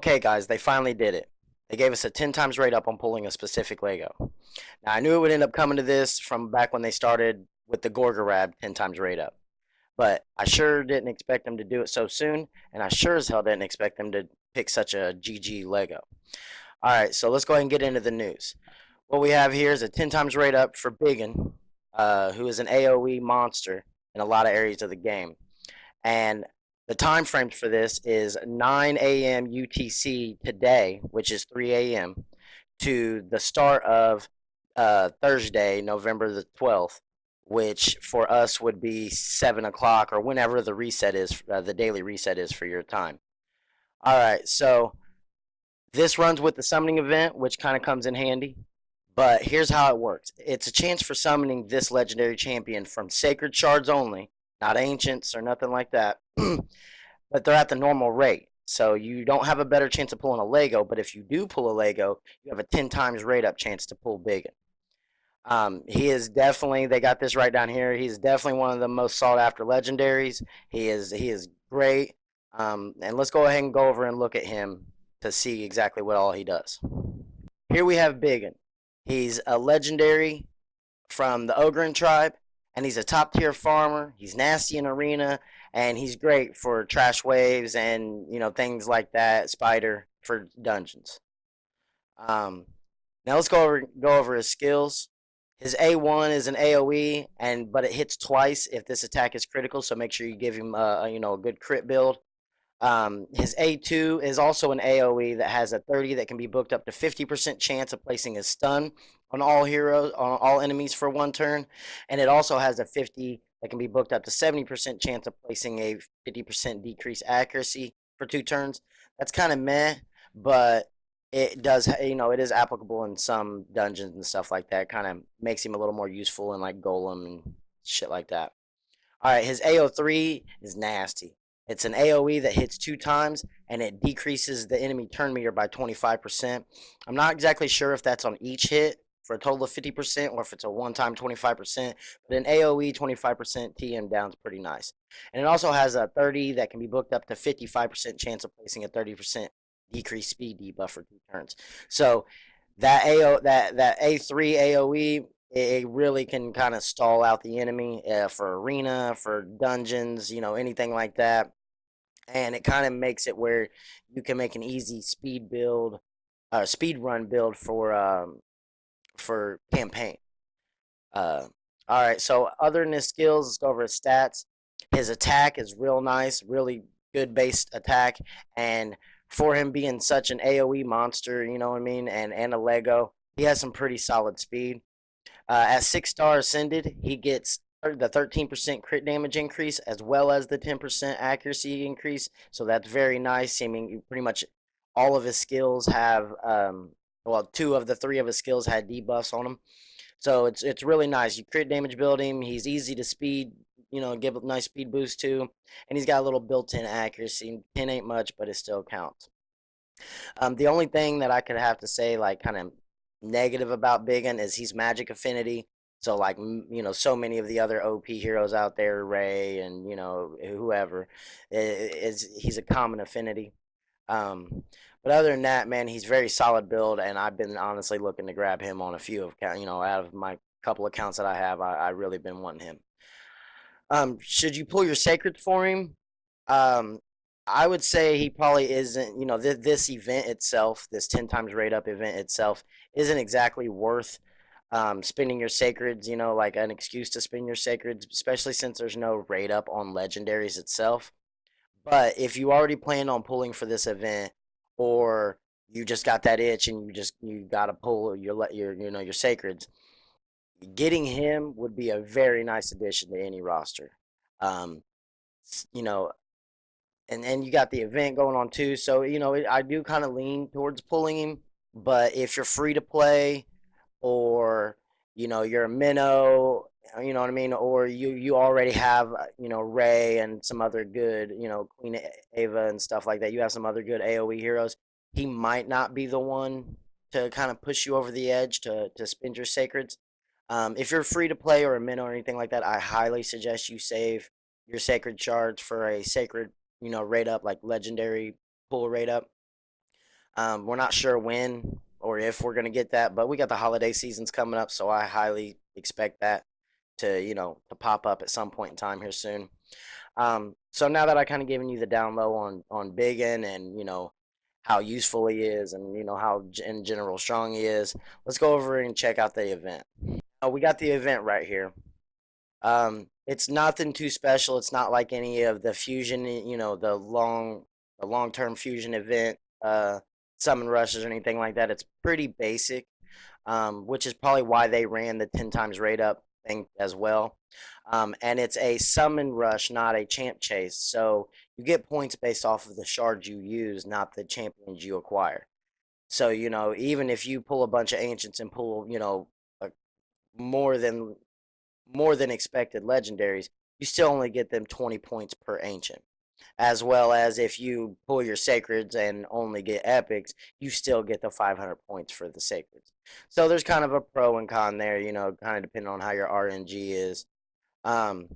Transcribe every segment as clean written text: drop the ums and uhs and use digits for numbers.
Okay, guys, they finally did it. They gave us a 10 times rate up on pulling a specific Lego. Now, I knew it would end up coming to this from back when they started with the Gorgorab 10 times rate up. But I sure didn't expect them to do it so soon, and I sure as hell didn't expect them to pick such a GG Lego. All right, so let's go ahead and get into the news. What we have here is a 10 times rate up for BigUn, who is an AoE monster in a lot of areas of the game. And the time frames for this is 9 a.m. UTC today, which is 3 a.m., to the start of Thursday, November the 12th, which for us would be 7 o'clock or whenever the reset is, the daily reset is for your time. All right, so this runs with the summoning event, which kind of comes in handy. But here's how it works. It's a chance for summoning this legendary champion from sacred shards only, not ancients or nothing like that. But they're at the normal rate. So you don't have a better chance of pulling a Lego, but if you do pull a Lego, you have a 10 times rate up chance to pull big. He is definitely, they got this right down here. He's definitely one of the most sought after legendaries. He is great. And let's go ahead and go over and look at him to see exactly what all he does. Here we have BigUn. He's a legendary from the Ogren tribe, and he's a top tier farmer. He's nasty in arena, and he's great for trash waves and things like that. Spider for dungeons. Um, Now let's go over his skills. His A1 is an AOE, but it hits twice if this attack is critical. So make sure you give him a good crit build. His A2 is also an AoE that has a 30 that can be booked up to 50% chance of placing a stun on all heroes, on all enemies for one turn. And it also has a 50 that can be booked up to 70% chance of placing a 50% decreased accuracy for 2 turns. That's kind of meh, but it does, it is applicable in some dungeons and stuff like that. Kind of makes him a little more useful in like Golem and shit like that. All right, his AO3 is nasty. It's an AoE that hits 2 times and it decreases the enemy turn meter by 25%. I'm not exactly sure if that's on each hit for a total of 50% or if it's a one time 25%, but an AoE 25% TM down is pretty nice. And it also has a 30 that can be booked up to 55% chance of placing a 30% decreased speed debuff for 2 turns. So that A3 AoE, it really can kind of stall out the enemy for arena, for dungeons, anything like that. And it kind of makes it where you can make an easy speed build, speed run build for campaign. All right, so other than his skills, let's go over his stats. His attack is real nice, really good based attack, and for him being such an AOE monster, you know what I mean, and a Lego, he has some pretty solid speed. At 6-star ascended, he gets the 13% crit damage increase as well as the 10% accuracy increase. So that's very nice. I mean, pretty much all of his skills have, well, 2 of the 3 of his skills had debuffs on them. So it's really nice. You crit damage build him. He's easy to speed, give a nice speed boost too. And he's got a little built-in accuracy. 10 ain't much, but it still counts. The only thing that I could have to say, like, kind of negative about BigUn is he's magic affinity. So, like, so many of the other OP heroes out there, Ray and whoever, he's a common affinity. Um, but other than that, man, he's very solid build, and I've been honestly looking to grab him on a few of out of my couple accounts that I have. I really been wanting him. Should you pull your sacred for him? Um, I would say he probably isn't. This event itself, this 10 times rate up event itself, isn't exactly worth spending your sacreds. Like an excuse to spend your sacreds, especially since there's no rate up on legendaries itself. But if you already plan on pulling for this event, or you just got that itch and you gotta pull your sacreds, getting him would be a very nice addition to any roster. Um, you know, and you got the event going on too. So I do kind of lean towards pulling him. But if you're free to play, or you're a minnow, you know what I mean, or you already have Ray and some other good Queen Ava and stuff like that. You have some other good AOE heroes. He might not be the one to kind of push you over the edge to spend your sacreds. If you're free to play or a minnow or anything like that, I highly suggest you save your sacred shards for a sacred rate up, like legendary pull rate up. We're not sure when or if we're going to get that, but we got the holiday seasons coming up, so I highly expect that to, to pop up at some point in time here soon. So now that I kind of given you the down low on BigUn and how useful he is and how in general strong he is, let's go over and check out the event. We got the event right here. It's nothing too special. It's not like any of the fusion, the long term fusion event, summon rushes or anything like that. It's pretty basic, which is probably why they ran the 10 times rate up thing as well. And it's a summon rush, not a champ chase. So you get points based off of the shards you use, not the champions you acquire. So, even if you pull a bunch of ancients and pull, a more than more than expected legendaries, you still only get them 20 points per ancient. As well as if you pull your sacreds and only get epics, you still get the 500 points for the sacreds. So there's kind of a pro and con there, kind of depending on how your RNG is. Um,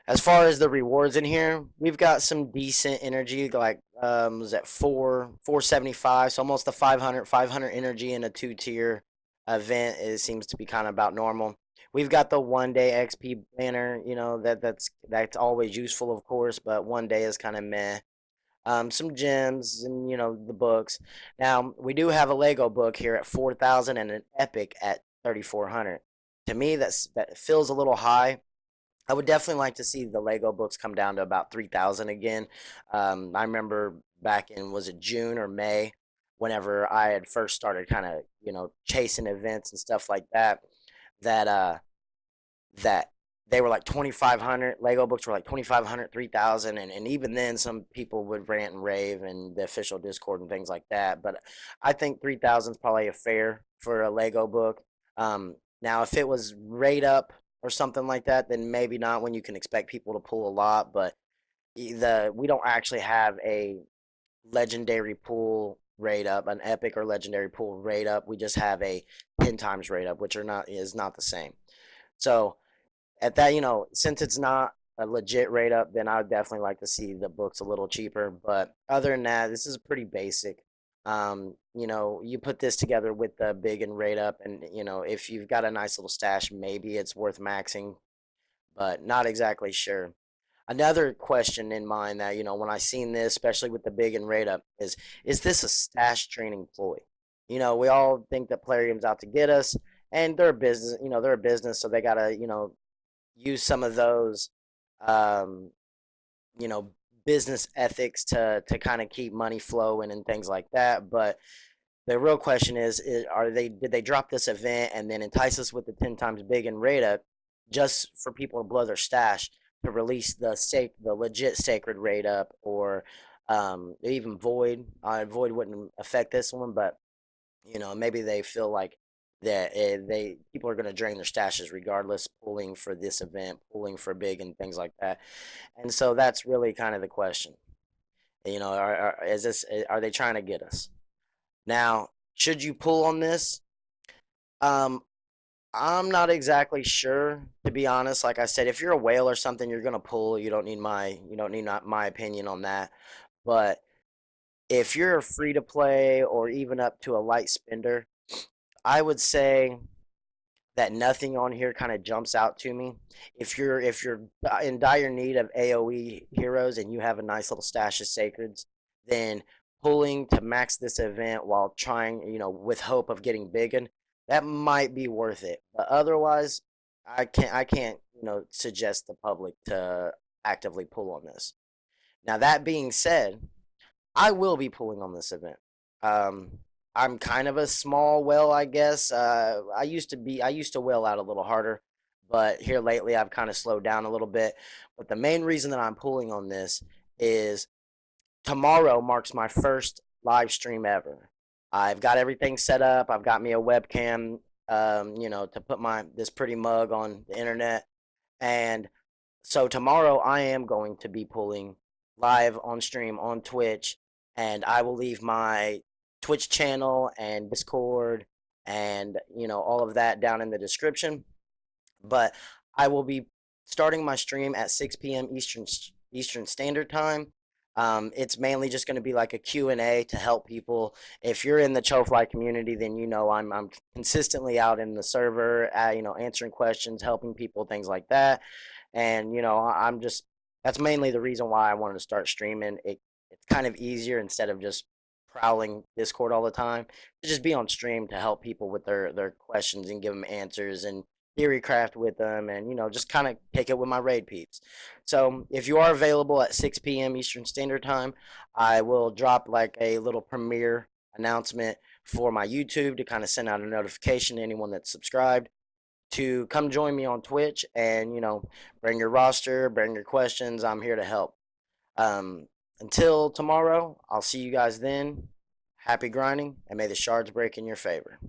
as far as the rewards in here, we've got some decent energy, like was that 475, so almost the 500 energy in a 2 tier event. It seems to be kind of about normal. We've got the 1 day XP banner, that's always useful, of course, but 1 day is kind of meh. Some gems and the books. Now we do have a Lego book here at 4,000 and an epic at 3,400. To me, that feels a little high. I would definitely like to see the Lego books come down to about 3,000 again. I remember back in, was it June or May, whenever I had first started kind of, chasing events and stuff like that, that, that they were like 2,500. Lego books were like 2,500, 3,000. And even then, some people would rant and rave in the official Discord and things like that. But I think 3,000 is probably a fair for a Lego book. Now, if it was rate up or something like that, then maybe not, when you can expect people to pull a lot. But we don't actually have a legendary pool rate up, an epic or legendary pool rate up. We just have a 10 times rate up, which is not the same. So at that, since it's not a legit rate up, then I would definitely like to see the books a little cheaper. But other than that, this is pretty basic. You put this together with the BigUn rate up, and if you've got a nice little stash, maybe it's worth maxing, but not exactly sure. Another question in mind that, when I seen this, especially with the BigUn rate up, is this a stash training ploy? We all think that Plarium's out to get us, and they're a business, they're a business, so they gotta, use some of those um, you know, business ethics to kind of keep money flowing and things like that. But the real question is are they did they drop this event and then entice us with the 10 times big and rate up just for people to blow their stash to release the legit sacred rate up, or even void? Void wouldn't affect this one, but maybe they feel like that they people are going to drain their stashes regardless, pulling for this event, pulling for big and things like that. And so that's really kind of the question. Are they trying to get us? Now, should you pull on this? Um, I'm not exactly sure, to be honest. Like I said, if you're a whale or something, you're gonna pull. You don't need not my opinion on that. But if you're a free to play or even up to a light spender, I would say that nothing on here kind of jumps out to me. If you're in dire need of AOE heroes and you have a nice little stash of sacreds, then pulling to max this event while trying, with hope of getting big, and that might be worth it. But otherwise, I can't suggest the public to actively pull on this. Now that being said, I will be pulling on this event. Um, I'm kind of a small whale, I guess. I used to whale out a little harder, but here lately I've kind of slowed down a little bit. But the main reason that I'm pulling on this is tomorrow marks my first live stream ever. I've got everything set up. I've got me a webcam, to put this pretty mug on the internet, and so tomorrow I am going to be pulling live on stream on Twitch, and I will leave my Twitch channel and Discord and all of that down in the description. But I will be starting my stream at 6 p.m. Eastern Standard Time. It's mainly just going to be like a Q&A to help people. If you're in the Chofly community, then you know I'm consistently out in the server, answering questions, helping people, things like that. And I'm just that's mainly the reason why I wanted to start streaming. It's kind of easier instead of just prowling Discord all the time to just be on stream to help people with their questions and give them answers and theory craft with them, and just kind of kick it with my raid peeps. So if you are available at 6 p.m. Eastern Standard Time, I will drop like a little premiere announcement for my YouTube to kind of send out a notification to anyone that's subscribed to come join me on Twitch, and bring your roster, bring your questions. I'm here to help. Um, until tomorrow, I'll see you guys then. Happy grinding, and may the shards break in your favor.